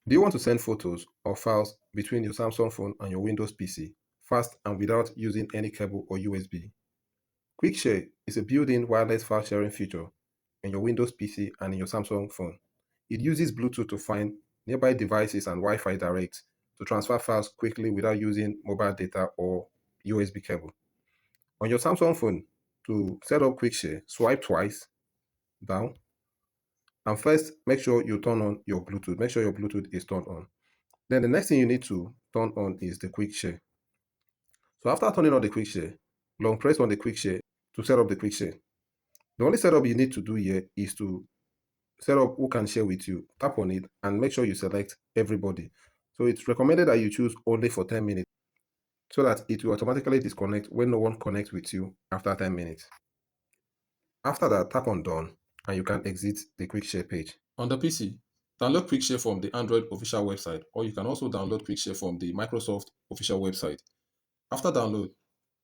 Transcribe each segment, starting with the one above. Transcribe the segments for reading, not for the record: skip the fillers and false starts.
Do you want to send photos or files between your Samsung phone and your Windows PC fast and without using any cable or USB? QuickShare is a built-in wireless file sharing feature in your Windows PC and in your Samsung phone. It uses Bluetooth to find nearby devices and Wi-Fi direct to transfer files quickly without using mobile data or USB cable. On your Samsung phone, to set up QuickShare, swipe twice down and first make sure you turn on your Bluetooth. Make sure your Bluetooth is turned on. Then the next thing you need to turn on is the quick share. So after turning on the quick share, long press on the quick share to set up the quick share. The only setup you need to do here is to set up who can share with you. Tap on it and make sure you select everybody. So it's recommended that you choose only for 10 minutes so that it will automatically disconnect when no one connects with you after 10 minutes. After that, tap on done and you can exit the quick share page. On the PC, download QuickShare from the Android official website, or you can also download QuickShare from the Microsoft official website. After download,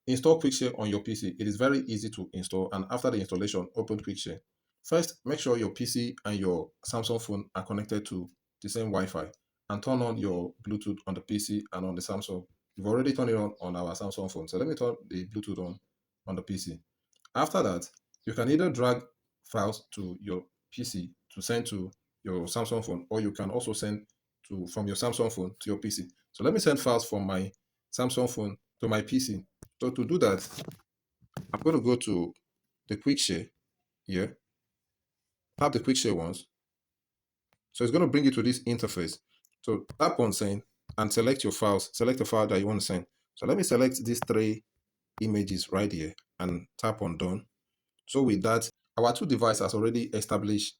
install QuickShare on your PC. It is very easy to install, and after the installation, open QuickShare. First, make sure your PC and your Samsung phone are connected to the same Wi-Fi, and turn on your Bluetooth on the PC and on the Samsung. We've already turned it on our Samsung phone, so let me turn the Bluetooth on the PC. After that, you can either drag files to your PC to send to your Samsung phone, or you can also send from your Samsung phone to your PC. So let me send files from my Samsung phone to my PC. So to do that, I'm going to go to the quick share here, tap the quick share once. So it's going to bring you to this interface. So tap on send and select your files, select the file that you want to send. So let me select these three images right here and tap on done. So with that, our two devices has already established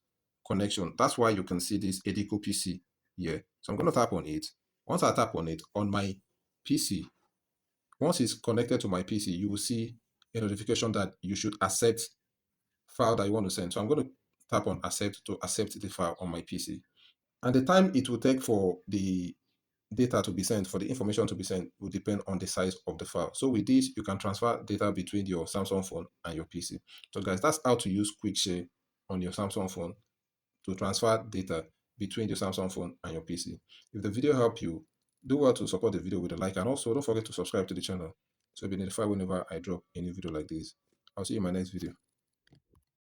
connection. That's why you can see this Edico PC here. So I'm going to tap on it. Once I tap on it on my PC, once it's connected to my PC, you will see a notification that you should accept file that you want to send. So I'm going to tap on accept to accept the file on my PC. And the time it will take for the data to be sent, for the information to be sent, will depend on the size of the file. So with this, you can transfer data between your Samsung phone and your PC. So guys, that's how to use QuickShare on your Samsung phone to transfer data between your Samsung phone and your PC. If the video helped you, do well to support the video with a like, and also don't forget to subscribe to the channel so you'll be notified whenever I drop a new video like this. I'll see you in my next video.